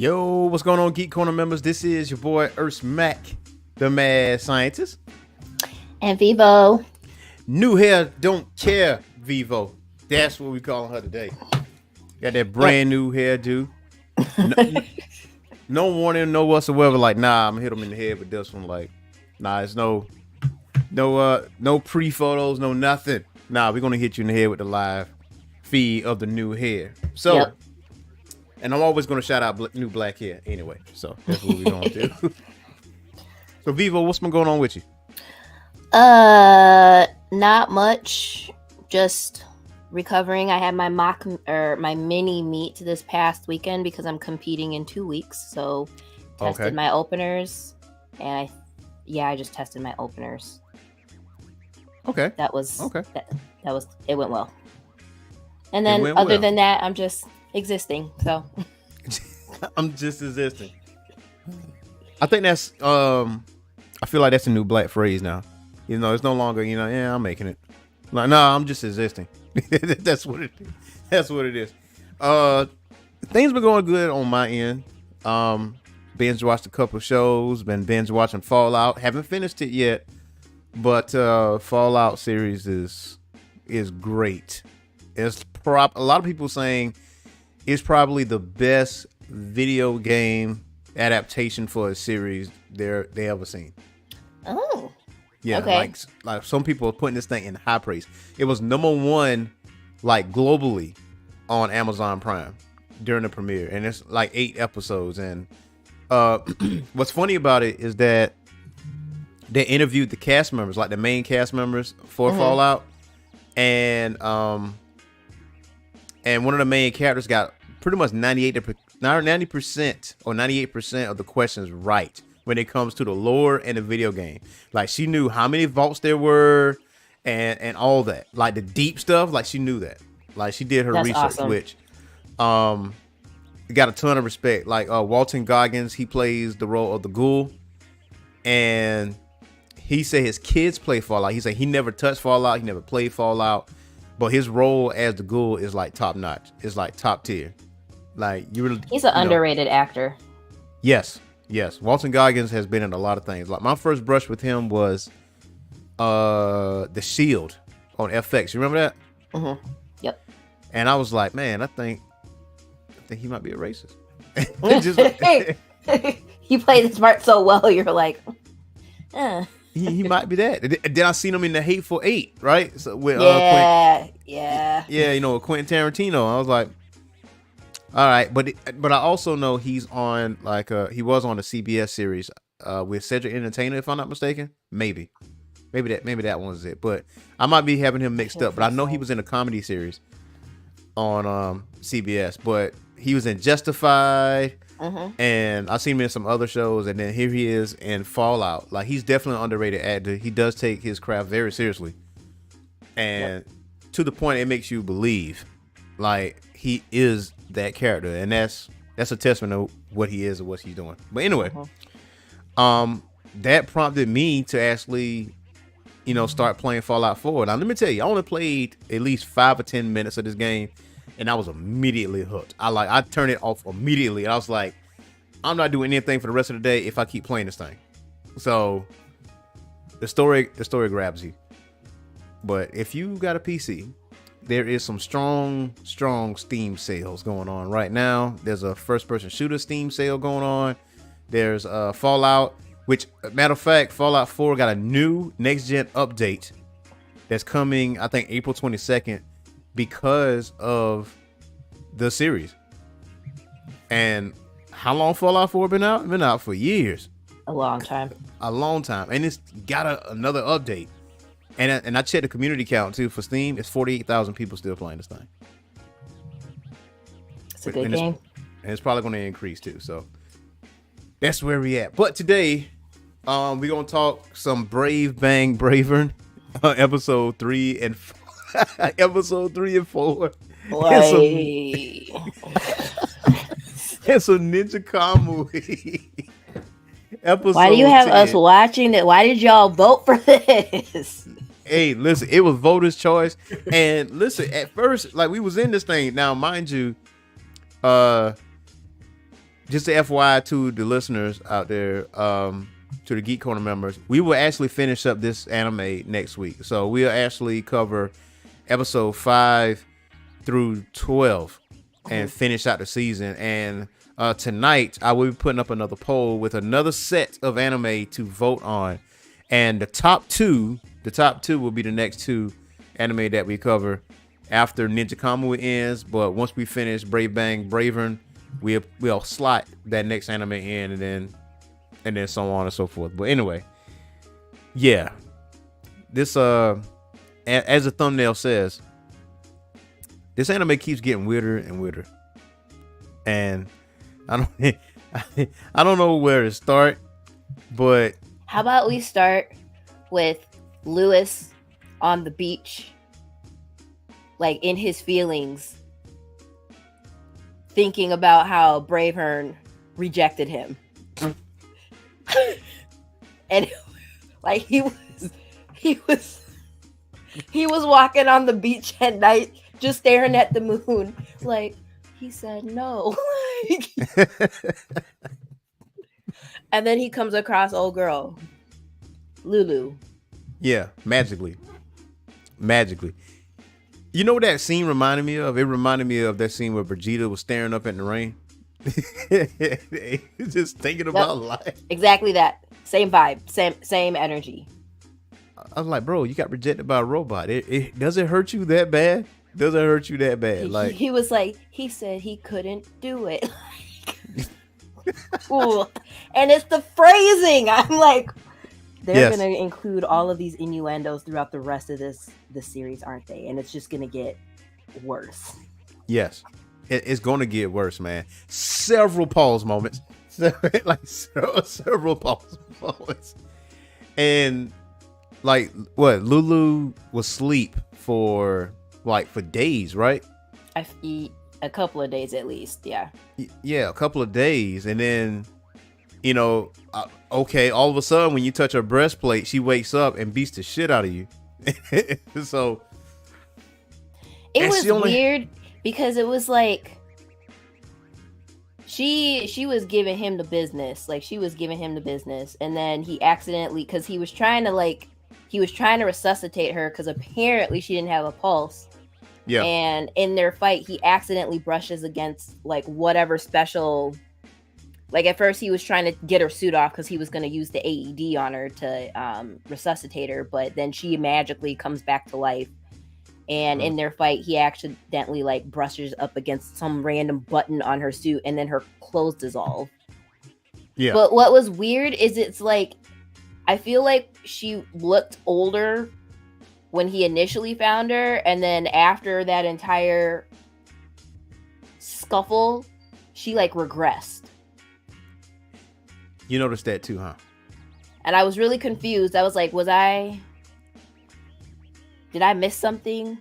Yo, what's going on, Geek Corner members? This is your boy Earth Mac, the mad scientist. And Vivo. New hair, don't care, Vivo. That's what we calling her today. Got that brand new hairdo. No warning, no whatsoever. Like, nah, I'm gonna hit him in the head with this one. Like, nah, it's no pre-photos, no nothing. Nah, we're gonna hit you in the head with the live feed of the new hair. So. Yep. And I'm always going to shout out new black hair anyway. So that's what we're going to do. So Vivo, what's been going on with you? Not much. Just recovering. I had my my mini meet this past weekend because I'm competing in 2 weeks. So tested my openers, and I just tested my openers. Okay. That was okay. That was it went well. And then other than that, I'm just existing. So I'm just existing. I think that's I feel like that's a new black phrase now. You know, it's no longer, I'm making it. Like, no, I'm just existing. That's what it is. That's what it is. Things been going good on my end. Binge watched a couple of shows, been binge watching Fallout. Haven't finished it yet, but Fallout series is great. It's a lot of people saying it's probably the best video game adaptation for a series they ever seen. Oh, yeah. Okay. Like some people are putting this thing in high praise. It was #1, like globally, on Amazon Prime during the premiere, and it's like 8 episodes. And what's funny about it is that they interviewed the cast members, like the main cast members for Fallout, and one of the main characters got pretty much 90% or 98% of the questions right when it comes to the lore and the video game. Like, she knew how many vaults there were and all that. Like the deep stuff, like she knew that. Like, she did her research, awesome. which got a ton of respect. Like Walton Goggins, he plays the role of the ghoul, and he said his kids play Fallout. He said he never touched Fallout, he never played Fallout. But his role as the ghoul is like top notch. It's like top tier. Like, he's an underrated actor. Yes. Walton Goggins has been in a lot of things. Like, my first brush with him was The Shield on FX. You remember that? Yep. And I was like, man, I think he might be a racist. He played the part so well. You're like, He might be that. Then I seen him in The Hateful Eight, right? So with Quentin Tarantino. I was like, all right, but I also know he's on he was on a CBS series with Cedric Entertainer, if I'm not mistaken. Maybe that one's it. But I might be having him mixed up. But I know he was in a comedy series on CBS. But he was in Justified. And I've seen him in some other shows, and then here he is in Fallout. Like, he's definitely an underrated actor. He does take his craft very seriously, and to the point it makes you believe like he is that character, and that's a testament to what he is and what he's doing. But anyway, that prompted me to actually start playing Fallout 4. Now let me tell you, I only played at least 5 or 10 minutes of this game, and I was immediately hooked. I turned it off immediately. And I was like, I'm not doing anything for the rest of the day if I keep playing this thing. So the story grabs you. But if you got a PC, there is some strong Steam sales going on right now. There's a first-person shooter Steam sale going on. There's Fallout, which, matter of fact, Fallout 4 got a new next-gen update that's coming, I think, April 22nd. Because of the series. And how long Fallout 4 been out? Been out for years. A long time. And it's got another update. And I checked the community count too for Steam. It's 48,000 people still playing this thing. It's a good game. And it's probably going to increase too. So that's where we at. But today, we're going to talk some Bravern, episode 3 and 4. Episode 3 and 4. Why? And some Ninja Kamui. Episode Why do you have 10. us watching it? Why did y'all vote for this? Hey, listen, it was voters' choice. And listen, at first, like, we was in this thing. Now, mind you, just the FYI to the listeners out there, to the Geek Corner members, we will actually finish up this anime next week. So we'll actually cover episode 5 through 12 and finish out the season. And tonight I will be putting up another poll with another set of anime to vote on. And the top two will be the next 2 anime that we cover after Ninja Kamui ends. But once we finish Bravern, we'll slot that next anime in, and then so on and so forth. But anyway, yeah, this as the thumbnail says, this anime keeps getting weirder and weirder, and I don't know where to start. But how about we start with Lewis on the beach, like in his feelings, thinking about how Bravern rejected him. And like he was walking on the beach at night just staring at the moon, like he said no. And then he comes across old girl Lulu. Yeah, magically. You know what that scene reminded me of? It reminded me of that scene where Vegeta was staring up at the rain. Just thinking about life. Exactly that. Same vibe. Same energy. I was like, bro, you got rejected by a robot. It does it hurt you that bad? Does it hurt you that bad? Like he was like, he said he couldn't do it. Ooh. And it's the phrasing. I'm like, they're gonna include all of these innuendos throughout the rest of this series, aren't they? And it's just gonna get worse. Yes. It's going to get worse, man. Several pause moments. Several pause moments. And like what? Lulu was asleep for days, right? I eat a couple of days at least, yeah. Yeah, a couple of days. And then, okay, all of a sudden when you touch her breastplate, she wakes up and beats the shit out of you. So it was weird. Because it was like she was giving him the business. Like she was giving him the business. And then he accidentally, because he was trying to resuscitate her because apparently she didn't have a pulse. Yeah. And in their fight, he accidentally brushes against like whatever special. Like at first he was trying to get her suit off because he was going to use the AED on her to resuscitate her. But then she magically comes back to life. And in their fight, he accidentally like brushes up against some random button on her suit, and then her clothes dissolve. Yeah. But what was weird is it's like, I feel like she looked older when he initially found her, and then after that entire scuffle, she like regressed. You noticed that too, huh? And I was really confused. I was like, did I miss something?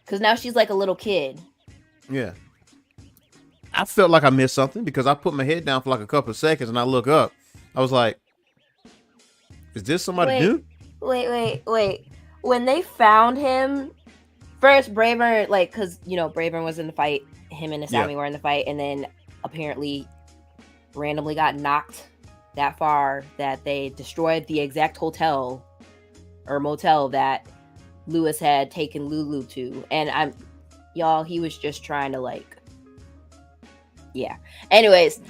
Because now she's like a little kid. Yeah. I felt like I missed something because I put my head down for like a couple of seconds and I look up. I was like, is this somebody new? Wait. When they found him, first Bravern, like, because, Bravern was in the fight. Him and Asami were in the fight. And then apparently randomly got knocked that far that they destroyed the exact hotel or motel that Lewis had taken Lulu to. And he was just trying to like, yeah. Anyways,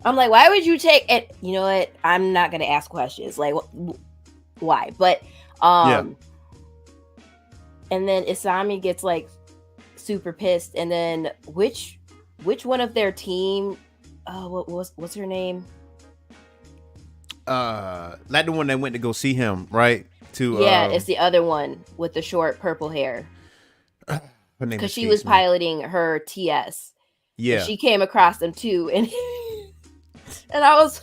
I'm like, why would you take it? You know what? I'm not going to ask questions. Like, why? But, and then Asami gets like super pissed. And then which one of their team, what's her name? Like the one that went to go see him, right? It's the other one with the short purple hair. Because she was piloting her TS. Yeah, and she came across them too, and I was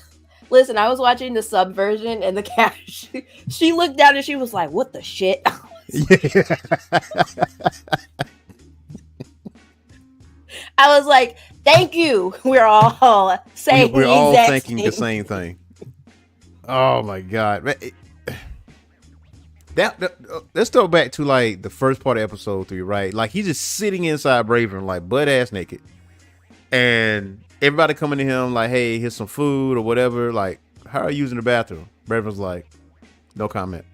watching the sub version, and the cat she looked down and she was like, "What the shit?" I was like, "Thank you." We're all saying we're all thinking the same thing. Oh my god! Let's go back to like the first part of episode 3, right? Like he's just sitting inside Bravern, like butt ass naked, And everybody coming to him like, hey, here's some food or whatever. Like, how are you using the bathroom? Bravern's like, no comment.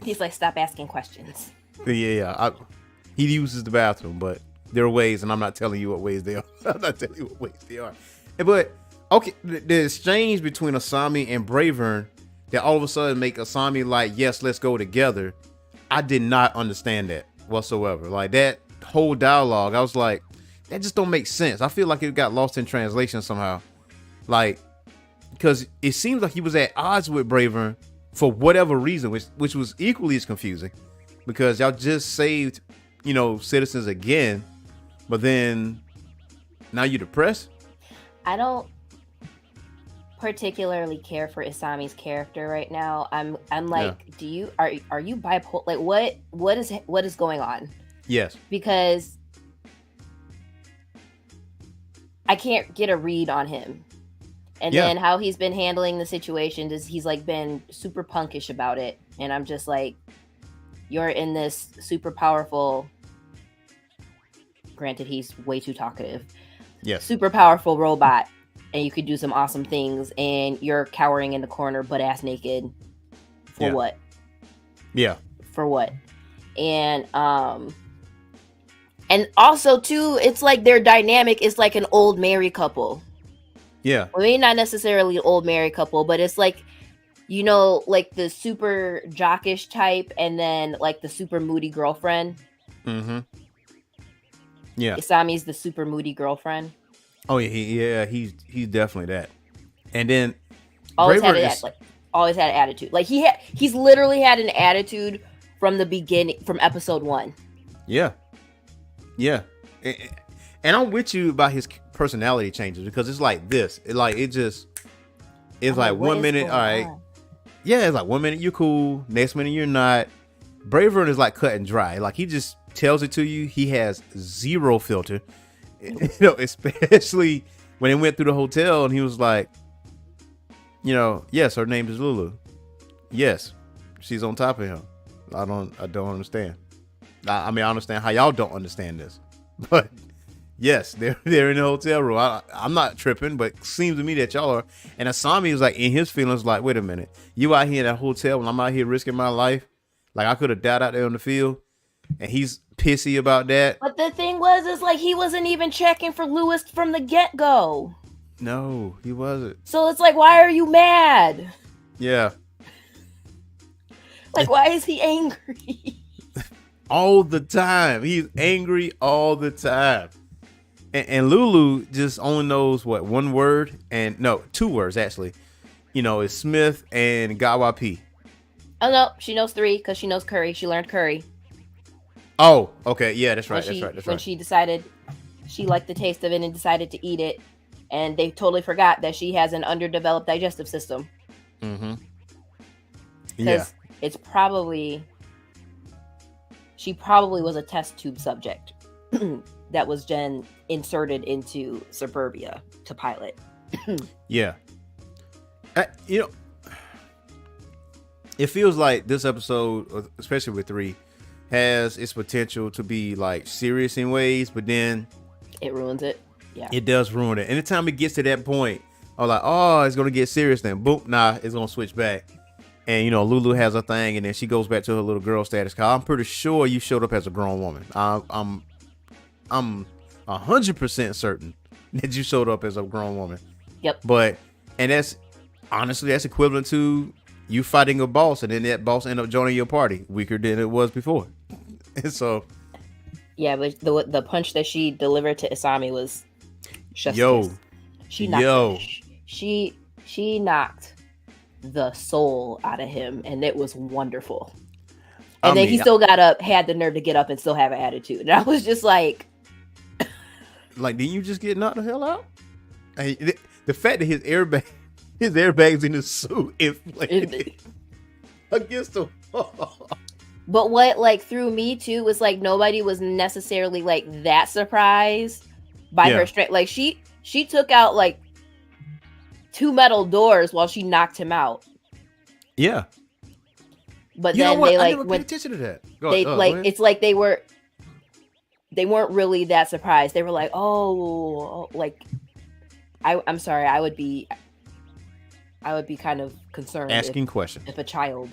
He's like, stop asking questions. He uses the bathroom, but there are ways, and I'm not telling you what ways they are. I'm not telling you what ways they are. But okay, the exchange between Asami and Bravern that all of a sudden make Asami like, yes, let's go together. I did not understand that whatsoever. Like that whole dialogue, I was like, that just don't make sense. I feel like it got lost in translation somehow. Like, because it seems like he was at odds with Bravern for whatever reason, which was equally as confusing. Because y'all just saved, citizens again, but then now you're depressed. I don't particularly care for Isami's character right now. I'm like, are you bipolar? Like, what is going on? Yes, because I can't get a read on him. And then how he's been handling the situation is he's like been super punkish about it, and I'm just like, you're in this super powerful, granted he's way too talkative, super powerful robot, and you could do some awesome things, and you're cowering in the corner butt ass naked for what? For what? And also too, it's like their dynamic is like an old married couple. Yeah. I mean, not necessarily an old married couple, but it's like, like the super jockish type, and then like the super moody girlfriend. Mm-hmm. Yeah. Isami's the super moody girlfriend. Oh yeah, he's definitely that. And then always had an attitude. Like he's literally had an attitude from the beginning, from episode 1. Yeah. Yeah. And I'm with you about his personality changes, because it's like this. It's like 1 minute, all right. Yeah, it's like 1 minute you're cool, next minute you're not. Bravern is like cut and dry. Like he just tells it to you. He has zero filter. Especially when he went through the hotel and he was like, yes, her name is Lulu. Yes, she's on top of him. I don't understand. I mean, I understand how y'all don't understand this, but yes, they're in the hotel room. I'm not tripping, but it seems to me that y'all are. And Asami was like in his feelings, like, wait a minute, you out here in that hotel when I'm out here risking my life? Like I could have died out there on the field, and he's pissy about that. But the thing is like he wasn't even checking for Lewis from the get-go. No, he wasn't. So it's like, why are you mad? Yeah. Like, why is he angry? All the time. He's angry all the time. And Lulu just only knows what one word, and no, 2 words actually. It's Smith and Gawapi. Oh no, she knows 3 because she knows curry. She learned curry. Oh, okay, yeah, that's right. When she decided she liked the taste of it and decided to eat it, and they totally forgot that she has an underdeveloped digestive system. Mm-hmm. Yeah, it's probably she was a test tube subject that was then inserted into Suburbia to pilot. Yeah. It feels like this episode, especially with 3, has its potential to be like serious in ways, but then it ruins it. Yeah, it does ruin it. Anytime it gets to that point, I'm like, oh, it's gonna get serious. Then boom, nah, it's gonna switch back. And Lulu has a thing, and then she goes back to her little girl status. Cause I'm pretty sure you showed up as a grown woman. I'm 100% certain that you showed up as a grown woman. Yep. And that's honestly equivalent to you fighting a boss, and then that boss end up joining your party weaker than it was before. And so, yeah, but the punch that she delivered to Isami was chef's yo, she knocked she knocked the soul out of him, and it was wonderful. And then he still had the nerve to get up and still have an attitude, and I was just like, didn't you just get knocked the hell out? The fact that his airbags in his suit inflated against the wall. But what threw me too was nobody was necessarily that surprised by her strength. Like she took out 2 metal doors while she knocked him out. Yeah. But then they I never paid attention to that. It's like they they weren't really that surprised. They were like, oh, like I'm sorry, I would be kind of concerned asking questions if a child.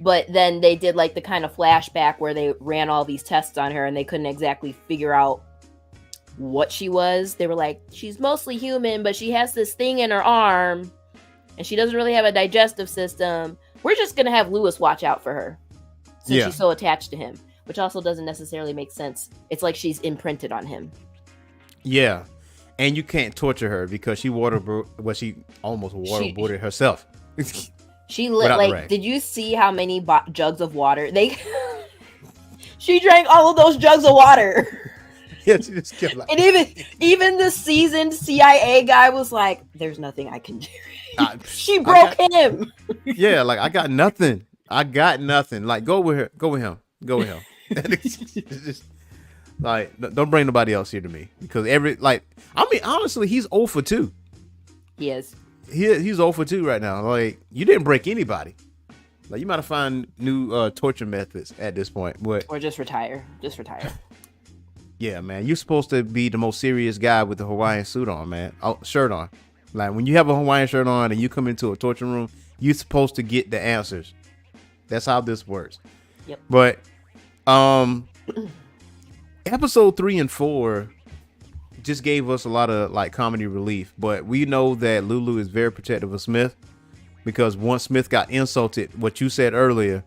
But then they did like the kind of flashback where they ran all these tests on her and they couldn't exactly figure out what she was. They were like, she's mostly human, but she has this thing in her arm and she doesn't really have a digestive system. We're just going to have Lewis watch out for her since she's so attached to him, which also doesn't necessarily make sense. It's like she's imprinted on him. Yeah. And you can't torture her because she almost waterboarded herself. She like, did you see how many jugs of water she drank all of those jugs of water? Yeah, she just kept like, and even the seasoned CIA guy was like, "There's nothing I can do." She broke him. Yeah, like I got nothing. Like go with him. Just, like don't bring nobody else here to me because honestly, he's 0 for 2. He is. He's 0 for 2 right now. Like you didn't break anybody. Like you might have found new torture methods at this point, but or just retire. Yeah, man, you're supposed to be the most serious guy with the Hawaiian suit on, man. Shirt on. Like when you have a Hawaiian shirt on and you come into a torture room, you're supposed to get the answers. That's how this works. Yep. But episode 3 and 4 just gave us a lot of like comedy relief, but we know that Lulu is very protective of Smith because once Smith got insulted, what you said earlier,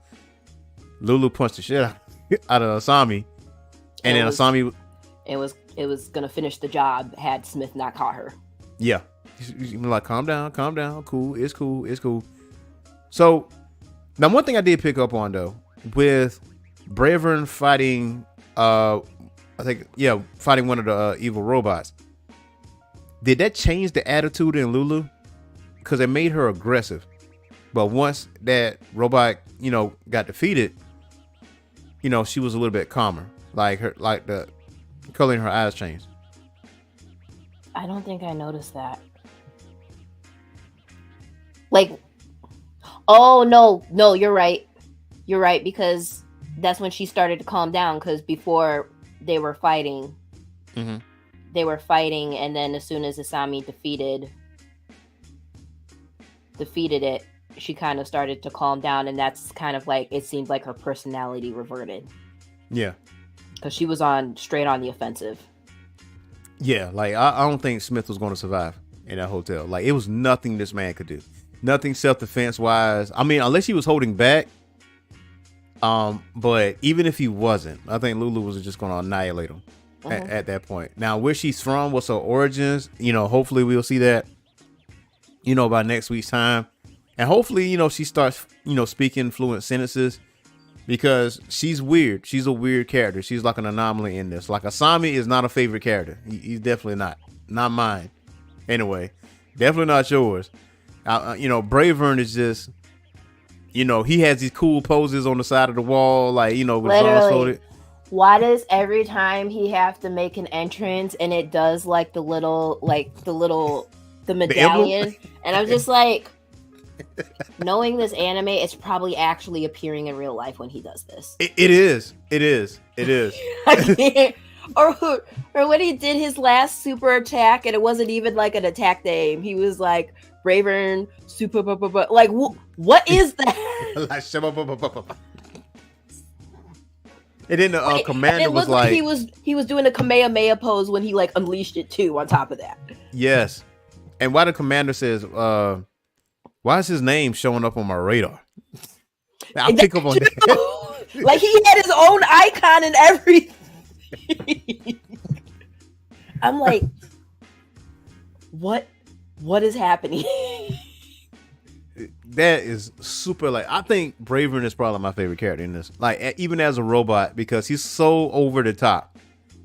Lulu punched the shit out of Asami, and then Asami it was gonna finish the job had Smith not caught her. Yeah, he's like, calm down, cool, it's cool. So now one thing I did pick up on though, with Bravern fighting fighting one of the evil robots. Did that change the attitude in Lulu? Because it made her aggressive. But once that robot, got defeated, she was a little bit calmer. Like the color in her eyes changed. I don't think I noticed that. Like, oh no, you're right. You're right, because that's when she started to calm down, because before they were fighting. Mm-hmm. They were fighting, and then as soon as Asami defeated it, she kind of started to calm down, and that's kind of like, it seemed like her personality reverted. Yeah. Because she was straight on the offensive. Yeah, like I don't think Smith was going to survive in that hotel. Like it was nothing this man could do. Nothing self-defense wise. I mean, unless he was holding back. But even if he wasn't, I think Lulu was just going to annihilate him at that point. Now, where she's from, what's her origins, hopefully we'll see that, by next week's time. And hopefully, she starts, speaking fluent sentences, because she's weird. She's a weird character. She's like an anomaly in this. Like Asami is not a favorite character. He's definitely not mine. Anyway, definitely not yours. Bravern is just, he has these cool poses on the side of the wall, like, with his arms folded. Why does every time he have to make an entrance and it does like the medallion? And I'm just like, knowing this anime, it's probably actually appearing in real life when he does this. It is. I can't. Or when he did his last super attack and it wasn't even like an attack name. He was like, Bravern super, like what is that? And then the commander was like, he was doing a Kamehameha pose when he like unleashed it too. On top of that, yes. And why the commander says, why is his name showing up on my radar? I'll pick up on that. Like he had his own icon and everything. I'm like, what is happening? That is super. Like, I think Bravern is probably my favorite character in this. Like, even as a robot, because he's so over the top.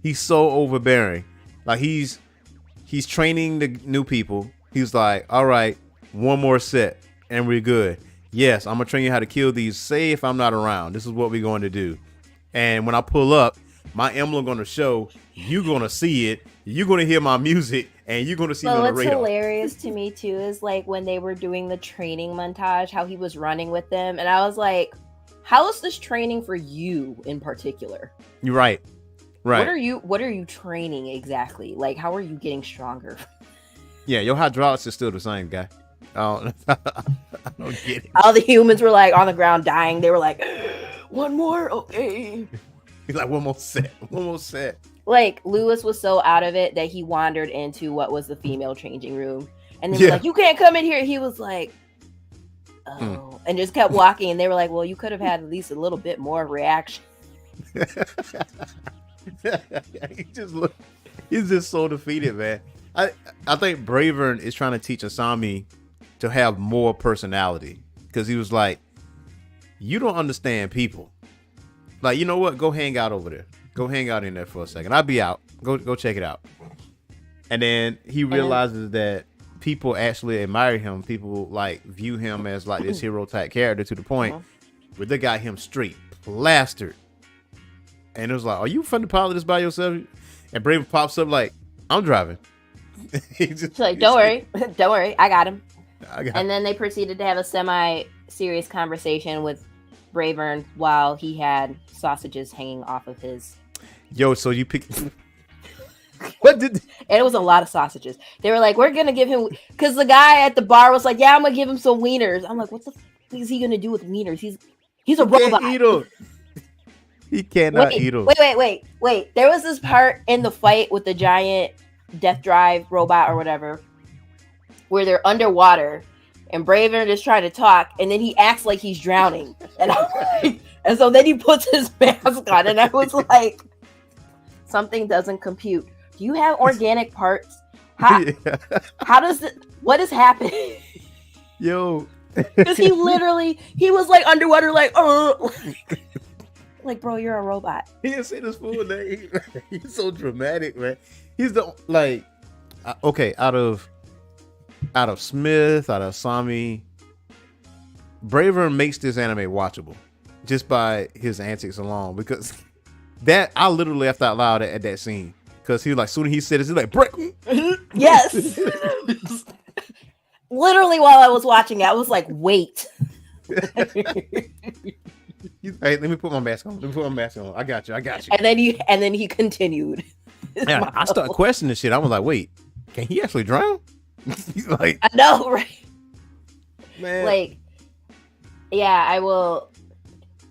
He's so overbearing. Like, he's training the new people. He's like, all right, one more set and we're good. Yes, I'm gonna train you how to kill these. Say if I'm not around, this is what we're going to do. And when I pull up, my emblem gonna show. You're gonna see it. You're gonna hear my music, and you're gonna see me on the radar. What's hilarious to me too is like when they were doing the training montage, how he was running with them, and I was like, "How is this training for you in particular?" You're right. Right. What are you training exactly? Like, how are you getting stronger? Yeah, your hydraulics is still the same, guy. I don't get it. All the humans were like on the ground dying. They were like, one more, okay. He's like, one more set. One more set. Like, Lewis was so out of it that he wandered into what was the female changing room. And they were like, you can't come in here. He was like, oh. And just kept walking. And they were like, well, you could have had at least a little bit more reaction. He's just so defeated, man. I think Bravern is trying to teach Asami to have more personality, because he was like, you don't understand people. Like, you know what? Go hang out over there. Go hang out in there for a second. I'll be out. Go check it out. And then he realizes that people actually admire him. People like view him as like this hero type character, to the point where they got him straight plastered. And it was like, are you fun to pilot this by yourself? And Bravern pops up like, I'm driving. She's like, don't worry, I got him. And then they proceeded to have a semi-serious conversation with Bravern while he had sausages hanging off of his. Yo, so you picked. What did? And it was a lot of sausages. They were like, we're gonna give him, because the guy at the bar was like, yeah, I'm gonna give him some wieners. I'm like, what the fuck is he gonna do with wieners? He's a robot. Can't eat them. He cannot eat them. Wait. There was this part in the fight with the giant death drive robot or whatever, where they're underwater and Bravern is trying to talk, and then he acts like he's drowning. And I'm like, and so then he puts his mask on, and I was like, something doesn't compute. Do you have organic parts? How does it, what is happening? Yo. Because he was like underwater, like, oh. Like, bro, you're a robot. He didn't say this full name. He's so dramatic, man. He's the, like, okay, out of Smith, out of Sami, Bravern makes this anime watchable just by his antics alone. Because that, I literally laughed out loud at that scene. Because he was like, soon as he said it, he's like, break. Yes. Literally, while I was watching it, I was like, wait. Hey, let me put my mask on. I got you. And then he continued. Yeah, I started questioning this shit. I was like, wait, can he actually drown? He's like, I know, right? Man. Like, yeah, I will.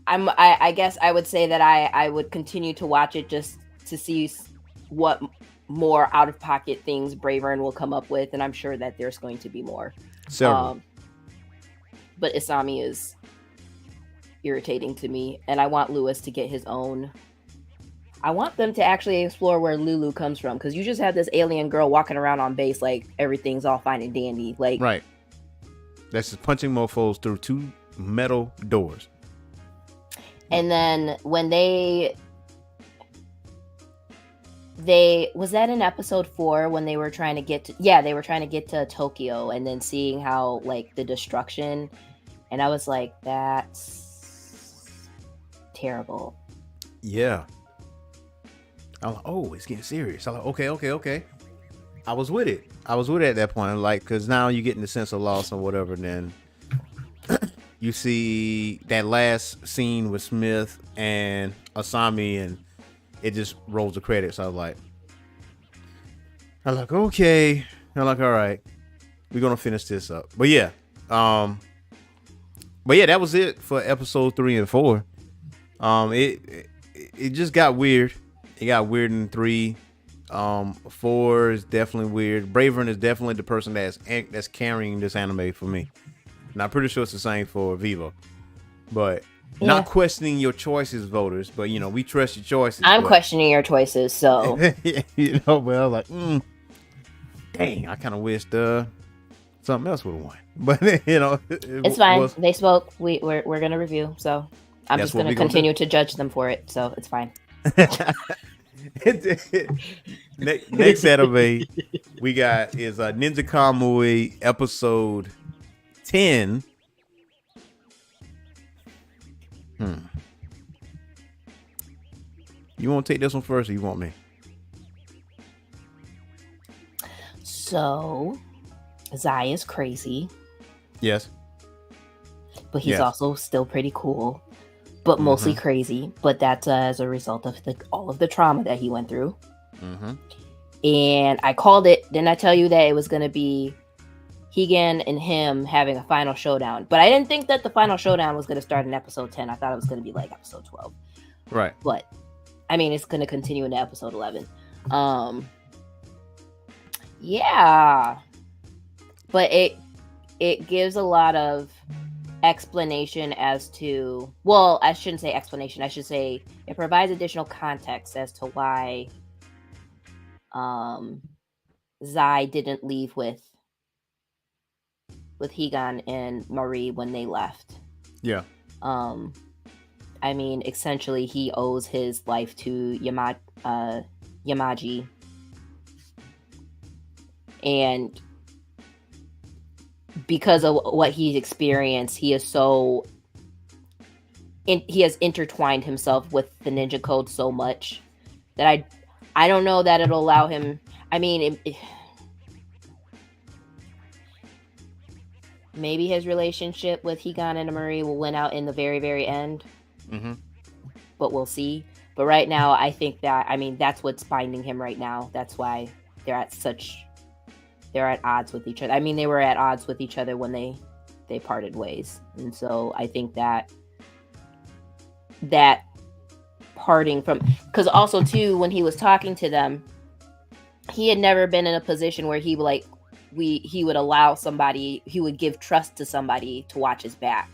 I guess I would say that I would continue to watch it just to see what more out of pocket things Bravern will come up with, and I'm sure that there's going to be more. Several. But Asami is irritating to me, and I want Lewis to get his own. I want them to actually explore where Lulu comes from, because you just have this alien girl walking around on base like everything's all fine and dandy. Like, right. That's just punching mofos through two metal doors. And then when they was that in episode 4 when they were trying to get to Tokyo, and then seeing how like the destruction, and I was like, that's terrible. Yeah. I'm like, oh, it's getting serious. I'm like, okay. I was with it at that point. I'm like, because now you're getting the sense of loss or whatever. And then you see that last scene with Smith and Asami, and it just rolls the credits. I was like, okay. I'm like, all right, we're gonna finish this up. But yeah, that was it for episode 3 and 4. It just got weird. It got weird in 3. 4 is definitely weird. Bravern is definitely the person that's carrying this anime for me. And I'm pretty sure it's the same for Vivo. But not questioning your choices, voters. But, you know, we trust your choices. I'm questioning your choices, so. You know, well, like, dang, I kind of wished something else would have won. But, you know. It's fine. They spoke. We're going to review. So I'm just going to continue to judge them for it. So it's fine. Next anime we got is Ninja Kamui episode 10. You want to take this one first, or you want me? So Zai is crazy. Yes. But he's also still pretty cool. but mostly crazy. But that's as a result of all of the trauma that he went through. And I called it. Didn't I tell you that it was going to be Higan and him having a final showdown? But I didn't think that the final showdown was going to start in episode 10. I thought it was going to be like episode 12. Right. But I mean, it's going to continue into episode 11. Yeah. But it gives a lot of explanation as to, well, I shouldn't say explanation. I should say it provides additional context as to why Zai didn't leave with Higan and Marie when they left. Yeah. I mean, essentially, he owes his life to Yamaji. And because of what he's experienced, he has intertwined himself with the ninja code so much that I don't know that it'll allow him. I mean, maybe his relationship with Higan and Marie will win out in the very, very end. But we'll see. But right now, I think that, I mean, that's what's binding him right now. That's why they're at odds with each other. I mean, they were at odds with each other when they parted ways. And so I think that parting from, because also too, when he was talking to them, he had never been in a position where he would allow somebody, he would give trust to somebody to watch his back.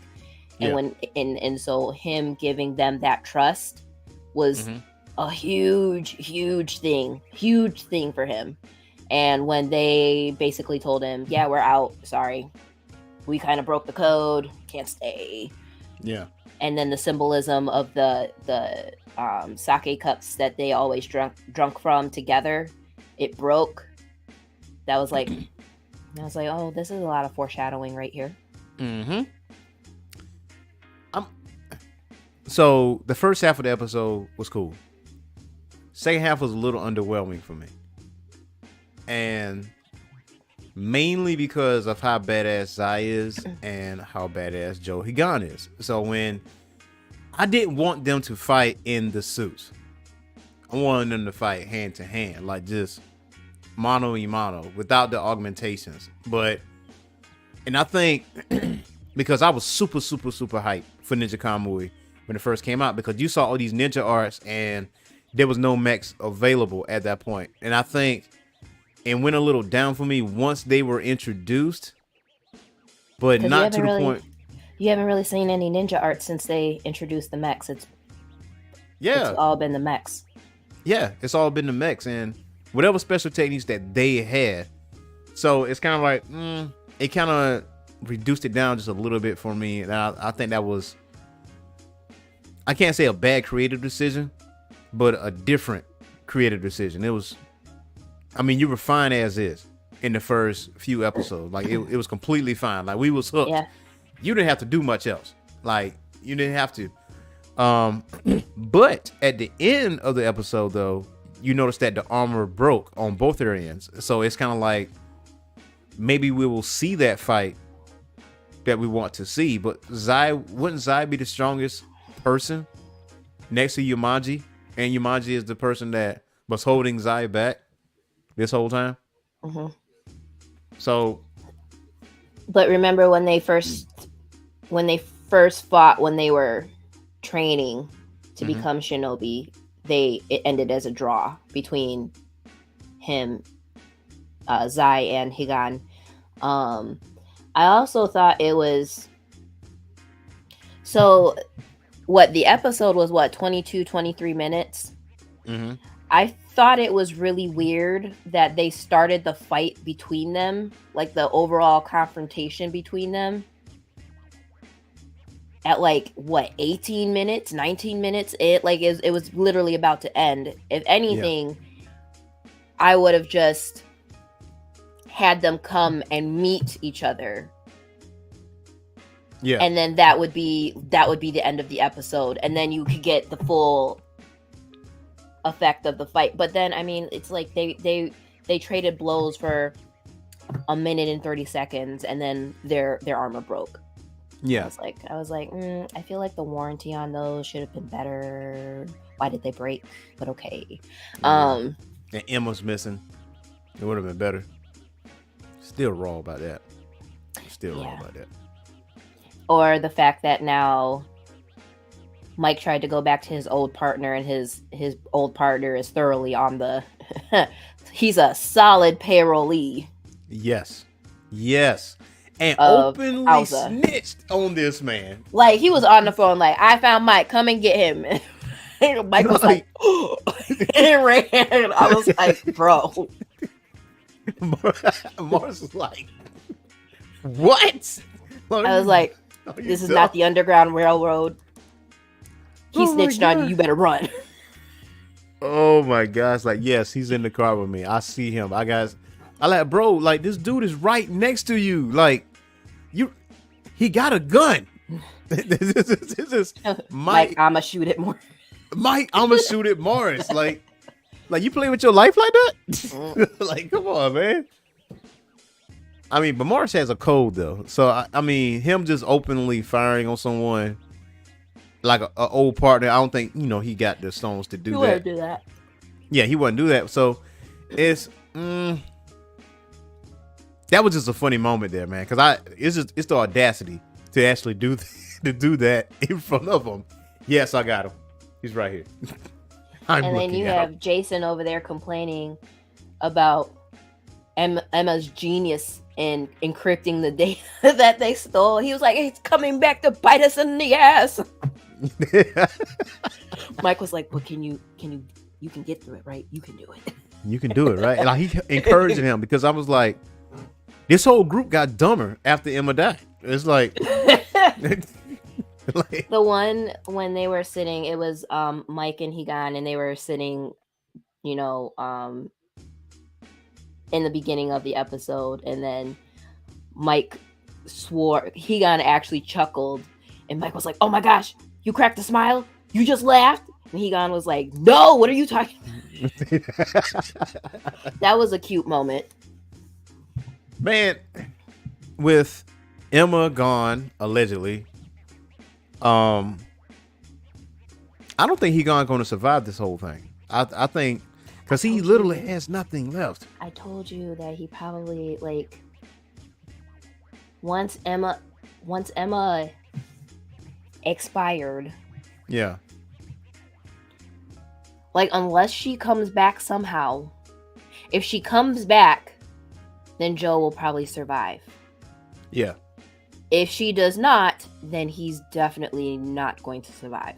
And and so him giving them that trust was a huge thing for him. And when they basically told him, yeah, we're out, sorry, we kind of broke the code, can't stay. Yeah. And then the symbolism of the sake cups that they always drunk from together, it broke. That was like, I was like, oh, this is a lot of foreshadowing right here. So the first half of the episode was cool. Second half was a little underwhelming for me. And mainly because of how badass Zai is and how badass Joe Higan is. So when I didn't want them to fight in the suits, I wanted them to fight hand to hand, like just mano y mano without the augmentations. And I think because I was super hyped for Ninja Kamui when it first came out, because you saw all these ninja arts and there was no mechs available at that point. And I think it went a little down for me once they were introduced, but not to the point. You haven't really seen any ninja art since they introduced the mechs. It's all been the mechs. Yeah, it's all been the mechs and whatever special techniques that they had. So it's kind of like, it kind of reduced it down just a little bit for me. And I think that was, I can't say a bad creative decision, but a different creative decision. It was, I mean, you were fine as is in the first few episodes. Like it was completely fine. Like we was hooked. Yeah. You didn't have to do much else. Like you didn't have to. But at the end of the episode, though, you notice that the armor broke on both their ends. So it's kind of like maybe we will see that fight that we want to see. But wouldn't Zai be the strongest person next to Yamaji? And Yamaji is the person that was holding Zai back this whole time. So, but remember when they first fought, when they were training to become shinobi, it ended as a draw between him, Zai and Higan. I also thought it was, so what the episode was, 22, 23 minutes. I thought it was really weird that they started the fight between them, like the overall confrontation between them, at 18 minutes, 19 minutes. It was literally about to end. If anything, I would have just had them come and meet each other. Yeah. And then that would be the end of the episode, and then you could get the full effect of the fight. But then, I mean, it's like they traded blows for a minute and 30 seconds, and then their armor broke. Yeah. I was like, I feel like the warranty on those should have been better. Why did they break? But okay. Yeah. And Emma's missing. It would have been better. Still raw about that. Raw about that. Or the fact that now Mike tried to go back to his old partner, and his old partner is thoroughly on the. He's a solid parolee. Yes. And openly snitched on this man. Like, he was on the phone like, I found Mike, come and get him. And Mike was like, and ran. I was like, bro. Mars was like, what? I was like, this is not the Underground Railroad. He snitched on you. You better run. Oh my gosh! Like, yes, he's in the car with me. I see him. I like, bro. Like, this dude is right next to you. Like, he got a gun. this is Mike. I'ma shoot it more. Mike, I'ma shoot at Morris. Like you play with your life like that? Like, come on, man. I mean, but Morris has a code though. So I mean, him just openly firing on someone like a old partner. I don't think he got the stones to do that. He wouldn't do that. Yeah, he wouldn't do that. So it's that was just a funny moment there, man. Because it's the audacity to actually do that in front of him. Yes, I got him. He's right here. And then you have Jason over there complaining about Emma's genius in encrypting the data that they stole. He was like, it's coming back to bite us in the ass. Mike was like, but you can get through it, right? You can do it. You can do it, right? And he encouraging him, because I was like, this whole group got dumber after Emma died. It's like, the one when they were sitting, it was Mike and Higan, and they were sitting, in the beginning of the episode, and then Mike swore. Higan actually chuckled, and Mike was like, "Oh my gosh, you cracked a smile? You just laughed?" And Higan was like, "No, what are you talking?" That was a cute moment. Man, with Emma gone allegedly, I don't think Higan's going to survive this whole thing. I think because he literally has nothing left. I told you that he probably, like, once Emma expired. Yeah. Like, unless she comes back somehow. If she comes back, then Joe will probably survive. Yeah. If she does not, then he's definitely not going to survive.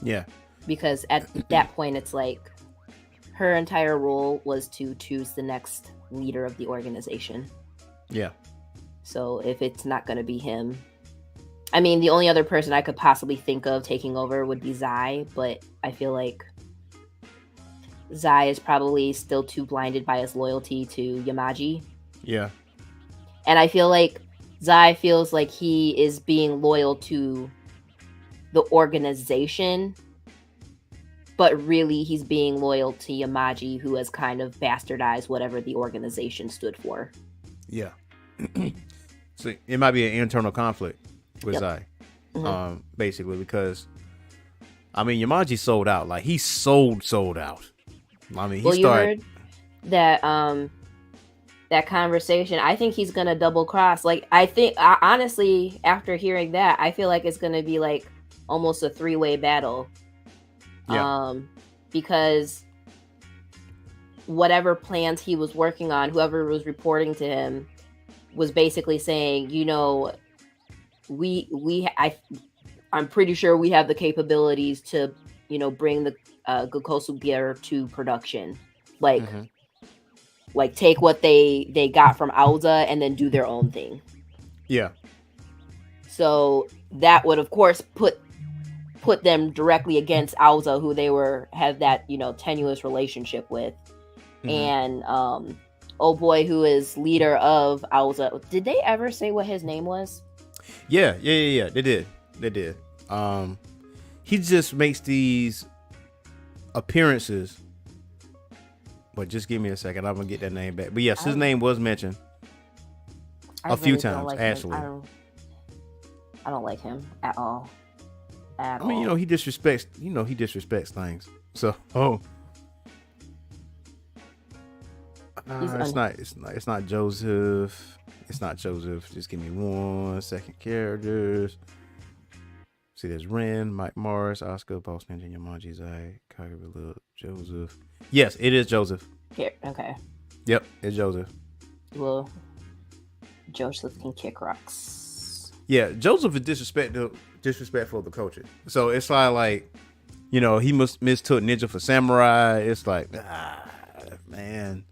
Yeah. Because at that point, it's like, her entire role was to choose the next leader of the organization. Yeah. So if it's not going to be him, I mean, the only other person I could possibly think of taking over would be Zai, but I feel like Zai is probably still too blinded by his loyalty to Yamaji. Yeah. And I feel like Zai feels like he is being loyal to the organization, but really he's being loyal to Yamaji, who has kind of bastardized whatever the organization stood for. Yeah. So it might be an internal conflict with Zai, basically, because I mean, Yamaji sold out. Like, he sold out. I mean, you heard that that conversation. I think he's gonna double cross. Like, honestly, after hearing that, I feel like it's gonna be like almost a 3-way battle. Yeah. Because whatever plans he was working on, whoever was reporting to him was basically saying, I'm pretty sure we have the capabilities to, bring the Gokosu gear to production. Like, like take what they got from Auza and then do their own thing. Yeah. So that would, of course, put them directly against Auza, who they had that, tenuous relationship with. And old boy who is leader of Auza. Did they ever say what his name was? Yeah. They did. He just makes these appearances. But just give me a second. I'm gonna get that name back. But yes, his name was mentioned a few times, actually. I don't like him at all. At I mean, all. he disrespects things. So, it's not Joseph. It's not Joseph. Just give me 1 second. Characters. See, there's Ren, Mike Morris, Oscar, Boss Ninja, Yamaji, Zai, Kagura, Joseph. Yes, it is Joseph. Here, okay. Yep, it's Joseph. Well, Joseph can kick rocks. Yeah, Joseph is disrespectful of the culture. So it's like he mistook ninja for samurai. It's like, man.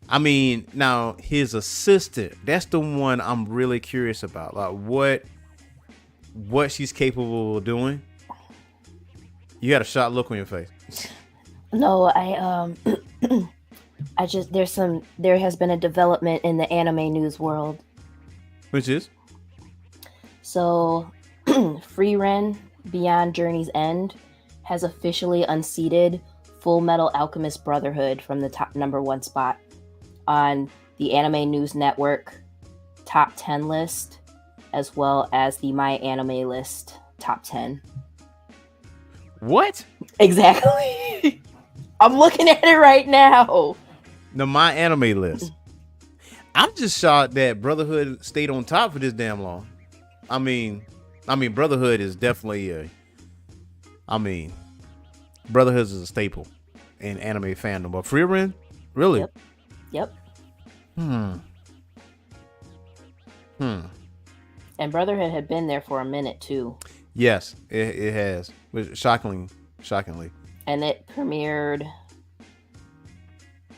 I mean, now his assistant, that's the one I'm really curious about. Like what she's capable of doing. You got a shocked look on your face. No, I just there has been a development in the anime news world. Which is? So Free Ren Beyond Journey's End has officially unseated Full Metal Alchemist Brotherhood from the top #1 spot on the Anime News Network top 10 list, as well as the My Anime List top 10. What? Exactly. I'm looking at it right now. The My Anime List. I'm just shocked that Brotherhood stayed on top for this damn long. I mean, Brotherhood is definitely Brotherhood is a staple in anime fandom. But Free Ren, really? Yep. Hmm. And Brotherhood had been there for a minute too. Yes, it has. Shockingly. And it premiered.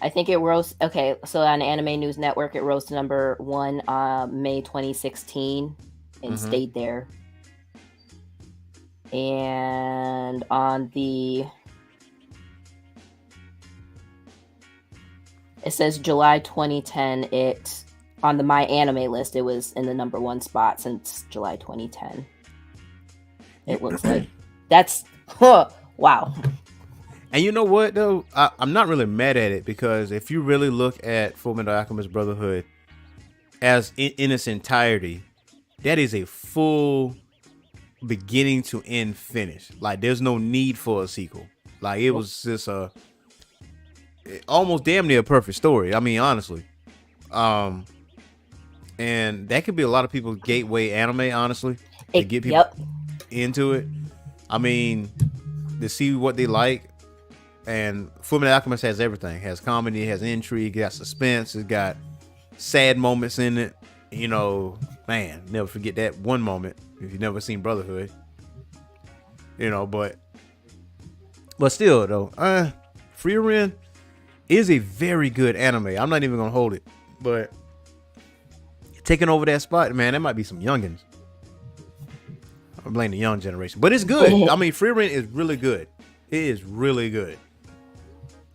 I think it rose. Okay, so on Anime News Network, it rose to #1 May 2016 and stayed there. And on it says July 2010. It on the My Anime List, it was in the #1 spot since July 2010. It looks like that's wow. And you know what though? I'm not really mad at it, because if you really look at Fullmetal Alchemist Brotherhood as in its entirety, that is a full beginning to end finish. Like, there's no need for a sequel. Like, it was just almost damn near a perfect story. I mean, honestly. And that could be a lot of people's gateway anime, honestly, to get people into it. I mean, to see what they like. And Fullmetal Alchemist has everything. It has comedy, it has intrigue, it got suspense, it's got sad moments in it. Man, never forget that one moment if you've never seen Brotherhood. But still though, Free Ren is a very good anime. I'm not even gonna hold it, but taking over that spot, man, that might be some youngins. I blame the young generation, but it's good. I mean, Free Ren is really good. It is really good.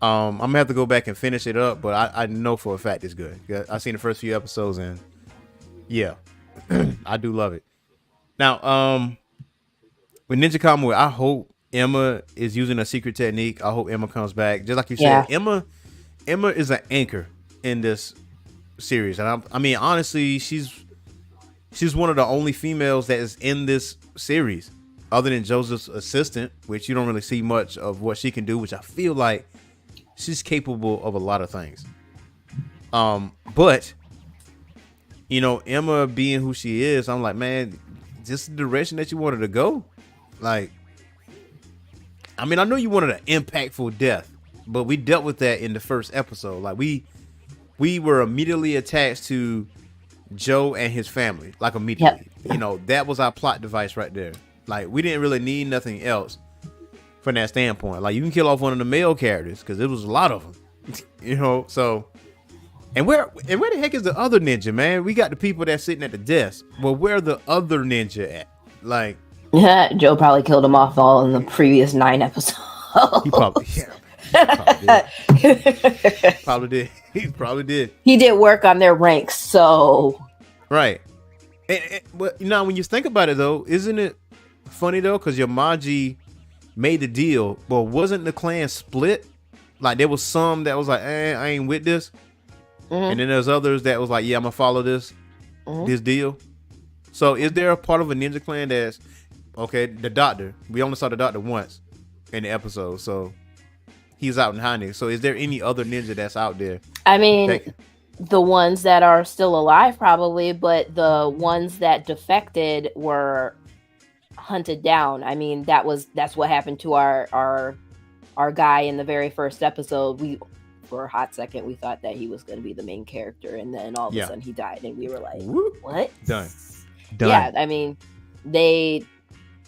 I'm gonna have to go back and finish it up, but I know for a fact it's good. I've seen the first few episodes, and yeah, I do love it. Now, with Ninja Kamui, I hope Emma is using a secret technique. I hope Emma comes back. Just like you said, Emma is an anchor in this series, and I mean, honestly, she's one of the only females that is in this series, other than Joseph's assistant, which you don't really see much of what she can do, which I feel like she's capable of a lot of things. But Emma being who she is, I'm like, man, just the direction that you wanted to go. Like, I mean, I know you wanted an impactful death, but we dealt with that in the first episode. Like, we were immediately attached to Joe and his family, like immediately. Yep. That was our plot device right there. Like, we didn't really need nothing else from that standpoint. Like, you can kill off one of the male characters because there was a lot of them. So, and where the heck is the other ninja, man? We got the people that's sitting at the desk. Well, where the other ninja at? Like, Joe probably killed them off all in the previous 9 episodes. He probably did. He probably did. He did work on their ranks, so right. But when you think about it, though, isn't it funny though? Because Yamaji made the deal, but wasn't the clan split? Like, there was some that was like, I ain't with this, and then there's others that was like, yeah, I'm gonna follow this deal. So is there a part of a ninja clan that's okay? The doctor. We only saw the doctor once in the episode, so he's out in hiding. So is there any other ninja that's out there? I mean, the ones that are still alive probably, but the ones that defected were hunted down. I mean, that's what happened to our guy in the very first episode. We, for a hot second, we thought that he was going to be the main character, and then all of a sudden he died, and we were like, what? Done. Yeah, I mean,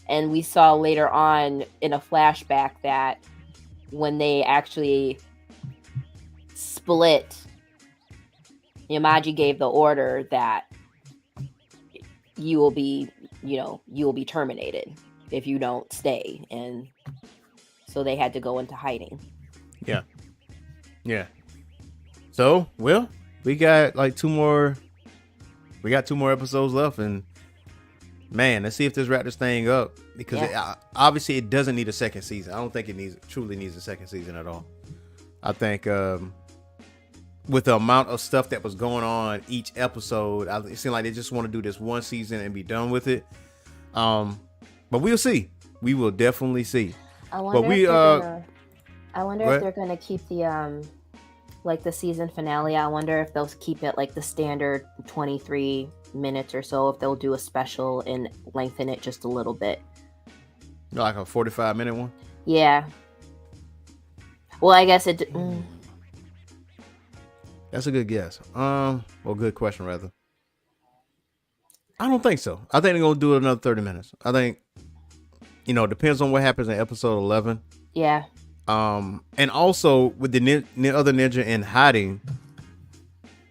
and we saw later on in a flashback that when they actually split, Yamaji gave the order that you will be terminated if you don't stay, and so they had to go into hiding. Yeah. So, well, we got like two more episodes left, and man, let's see if this wrap this thing up, because obviously it doesn't need a second season. I don't think it truly needs a second season at all. I think with the amount of stuff that was going on each episode, it seemed like they just want to do this one season and be done with it. But we'll see. We will definitely see. I wonder if they're gonna keep the like the season finale. I wonder if they'll keep it like the standard 23 minutes or so, if they'll do a special and lengthen it just a little bit. Like a 45-minute one? Yeah. Well, I guess it... That's a good guess. Well, good question, rather. I don't think so. I think they're going to do another 30 minutes. I think, it depends on what happens in episode 11. Yeah. And also, with the other ninja in hiding,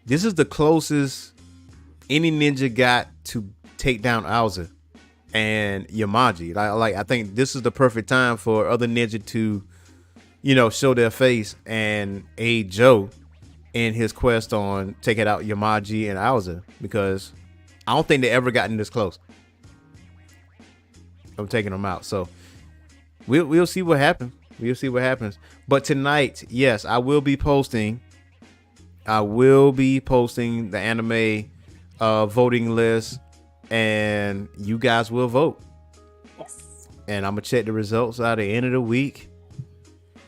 this is the closest any ninja got to take down Aoza and Yamaji. I think this is the perfect time for other ninja to, show their face and aid Joe in his quest on taking out Yamaji and Aoza, because I don't think they ever gotten this close of taking them out. So we'll see what happens. We'll see what happens. But tonight, yes, I will be posting the anime voting list, and you guys will vote. Yes. And I'm gonna check the results out at the end of the week,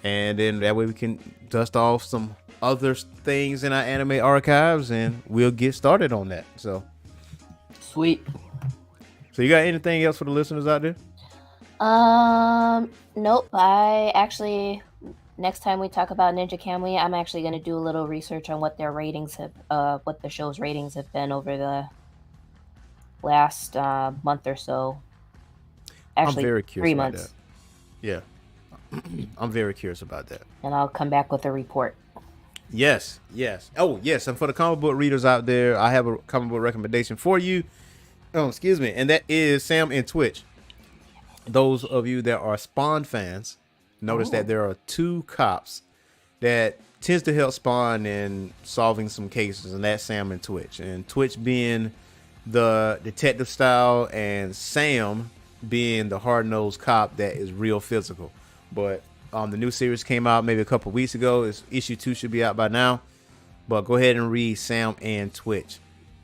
and then that way we can dust off some other things in our anime archives, and we'll get started on that. So sweet. So you got anything else for the listeners out there? Nope. I actually, next time we talk about Ninja Kamui, I'm actually going to do a little research on what their ratings what the show's ratings have been over the last month or so. Actually, I'm very curious 3 about months. that. Yeah. I'm very curious about that. And I'll come back with a report. Yes. Oh, yes. And for the comic book readers out there, I have a comic book recommendation for you. Oh, excuse me. And that is Sam and Twitch. Those of you that are Spawn fans, notice that there are 2 cops that tends to help Spawn in solving some cases, and that's Sam and Twitch. And Twitch being the detective style, and Sam being the hard-nosed cop that is real physical. But the new series came out maybe a couple weeks ago. Issue 2 should be out by now. But go ahead and read Sam and Twitch.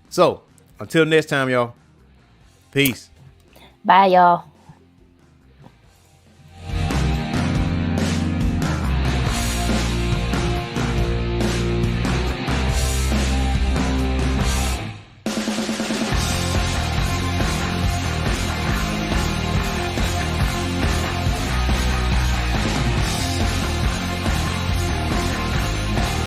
So, until next time, y'all. Peace. Bye, y'all.